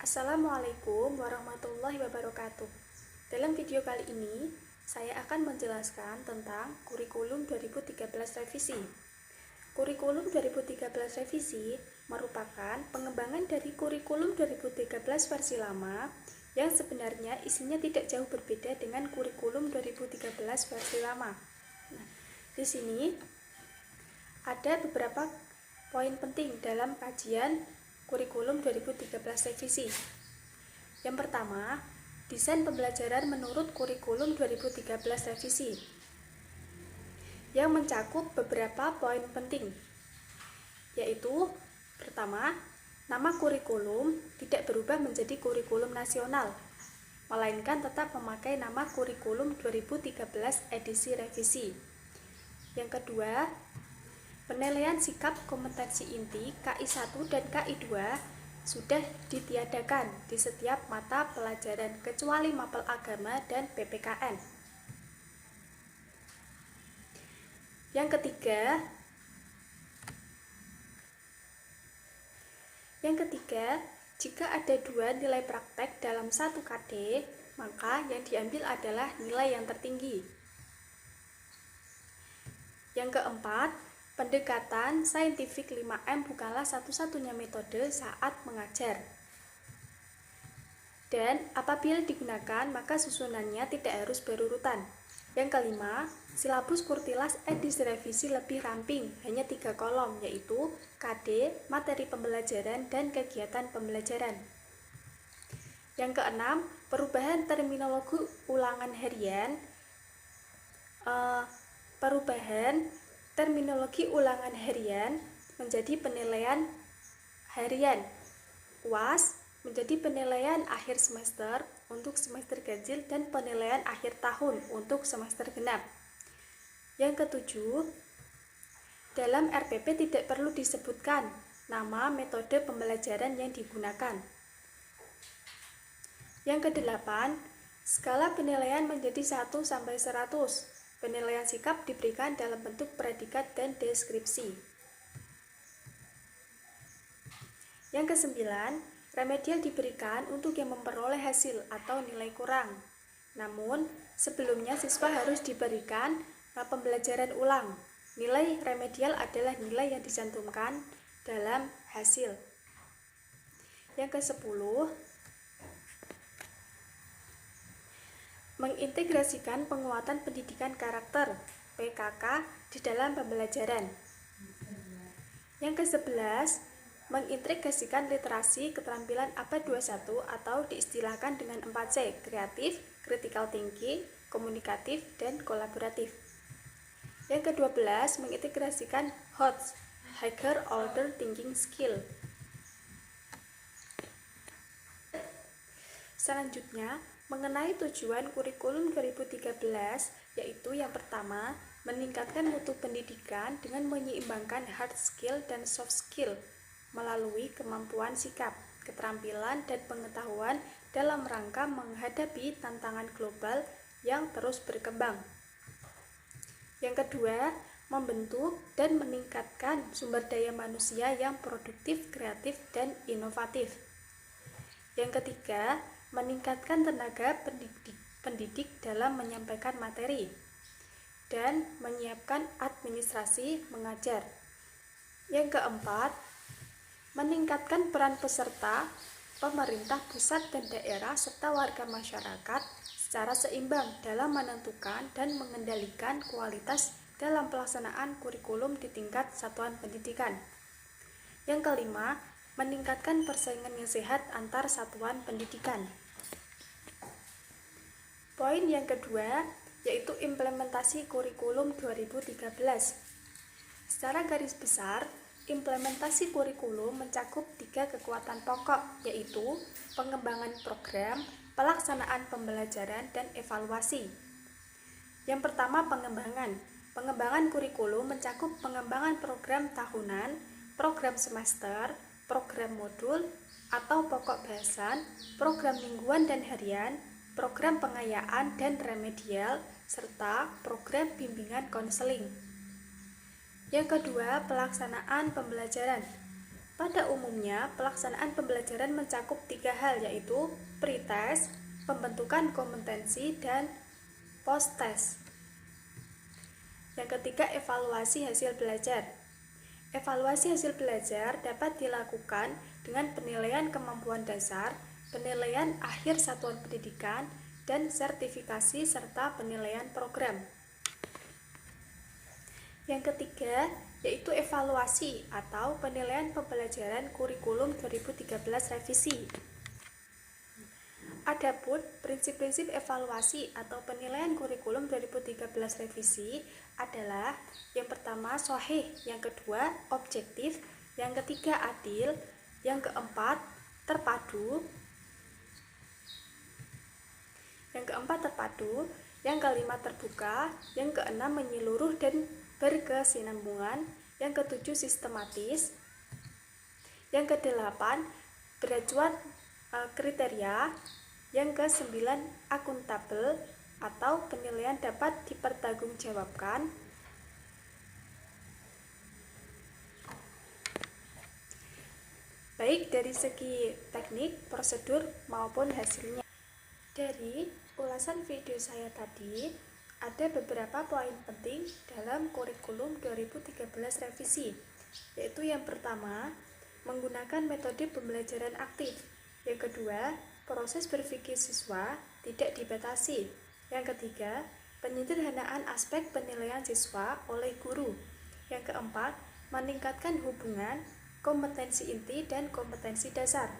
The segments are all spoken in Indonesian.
Assalamualaikum warahmatullahi wabarakatuh. Dalam video kali ini, saya akan menjelaskan tentang kurikulum 2013 revisi. Kurikulum 2013 revisi merupakan pengembangan dari kurikulum 2013 versi lama yang sebenarnya isinya tidak jauh berbeda dengan kurikulum 2013 versi lama. Nah, di sini ada beberapa poin penting dalam kajian kurikulum 2013 revisi. Yang pertama, desain pembelajaran menurut kurikulum 2013 revisi yang mencakup beberapa poin penting, yaitu pertama, nama kurikulum tidak berubah menjadi kurikulum nasional, melainkan tetap memakai nama kurikulum 2013 edisi revisi. Yang kedua, penilaian sikap kompetensi inti KI1 dan KI2 sudah ditiadakan di setiap mata pelajaran kecuali mapel agama dan PPKN. Yang ketiga, jika ada dua nilai praktek dalam satu KD, maka yang diambil adalah nilai yang tertinggi. Yang keempat, pendekatan saintifik 5M bukanlah satu-satunya metode saat mengajar. Dan apabila digunakan, maka susunannya tidak harus berurutan. Yang kelima, silabus Kurtilas edisi revisi lebih ramping, hanya 3 kolom, yaitu KD, materi pembelajaran, dan kegiatan pembelajaran. Yang keenam, perubahan terminologi ulangan harian. Terminologi ulangan harian menjadi penilaian harian, UAS menjadi penilaian akhir semester untuk semester ganjil dan penilaian akhir tahun untuk semester genap. Yang ketujuh, dalam RPP tidak perlu disebutkan nama metode pembelajaran yang digunakan. Yang kedelapan, skala penilaian menjadi 1-100. Penilaian sikap diberikan dalam bentuk predikat dan deskripsi. Yang kesembilan, remedial diberikan untuk yang memperoleh hasil atau nilai kurang. Namun, sebelumnya siswa harus diberikan pembelajaran ulang. Nilai remedial adalah nilai yang dicantumkan dalam hasil. Yang kesepuluh, mengintegrasikan penguatan pendidikan karakter (PKK) di dalam pembelajaran. Yang ke-11, mengintegrasikan literasi keterampilan abad 21 atau diistilahkan dengan 4C, kreatif, critical thinking, komunikatif, dan kolaboratif. Yang ke-12, mengintegrasikan HOTS, higher order thinking skill. Selanjutnya, mengenai tujuan kurikulum 2013, yaitu yang pertama, meningkatkan mutu pendidikan dengan menyeimbangkan hard skill dan soft skill melalui kemampuan sikap, keterampilan, dan pengetahuan dalam rangka menghadapi tantangan global yang terus berkembang. Yang kedua, membentuk dan meningkatkan sumber daya manusia yang produktif, kreatif, dan inovatif. Yang ketiga, meningkatkan tenaga pendidik dalam menyampaikan materi dan menyiapkan administrasi mengajar. Yang keempat, meningkatkan peran peserta, pemerintah pusat dan daerah serta warga masyarakat secara seimbang dalam menentukan dan mengendalikan kualitas dalam pelaksanaan kurikulum di tingkat satuan pendidikan. Yang kelima, meningkatkan persaingan yang sehat antar satuan pendidikan. Poin yang kedua, yaitu implementasi kurikulum 2013. Secara garis besar, implementasi kurikulum mencakup 3 kekuatan pokok, yaitu pengembangan program, pelaksanaan pembelajaran, dan evaluasi. Yang pertama, pengembangan. Pengembangan kurikulum mencakup pengembangan program tahunan, program semester, program modul atau pokok bahasan, program mingguan dan harian, program pengayaan dan remedial, serta program bimbingan konseling. Yang kedua, pelaksanaan pembelajaran. Pada umumnya, pelaksanaan pembelajaran mencakup 3 hal, yaitu pre-test, pembentukan kompetensi, dan post-test. Yang ketiga, evaluasi hasil belajar. Evaluasi hasil belajar dapat dilakukan dengan penilaian kemampuan dasar, penilaian akhir satuan pendidikan, dan sertifikasi serta penilaian program. Yang ketiga, yaitu evaluasi atau penilaian pembelajaran kurikulum 2013 revisi. Adapun prinsip-prinsip evaluasi atau penilaian kurikulum 2013 revisi adalah yang pertama sahih, yang kedua objektif, yang ketiga adil, yang keempat terpadu, yang kelima terbuka, yang keenam menyeluruh dan berkesinambungan, yang ketujuh sistematis, yang kedelapan beracuan kriteria, yang kesembilan akuntabel atau penilaian dapat dipertanggungjawabkan, baik dari segi teknik, prosedur maupun hasilnya. Dari ulasan video saya tadi, ada beberapa poin penting dalam kurikulum 2013 revisi, yaitu yang pertama, menggunakan metode pembelajaran aktif. Yang kedua, proses berpikir siswa tidak dibatasi. Yang ketiga, penyederhanaan aspek penilaian siswa oleh guru. Yang keempat, meningkatkan hubungan kompetensi inti dan kompetensi dasar.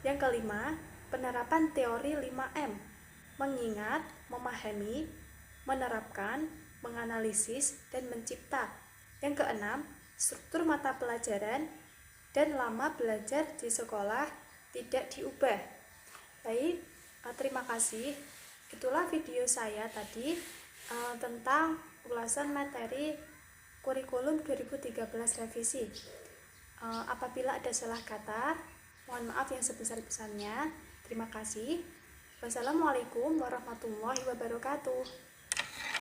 Yang kelima, penerapan teori 5M, mengingat, memahami, menerapkan, menganalisis, dan mencipta. Yang keenam, struktur mata pelajaran dan lama belajar di sekolah tidak diubah. Baik, terima kasih. Itulah video saya tadi tentang ulasan materi kurikulum 2013 revisi. Apabila ada salah kata, mohon maaf yang sebesar-besarnya. Terima kasih. Wassalamualaikum warahmatullahi wabarakatuh.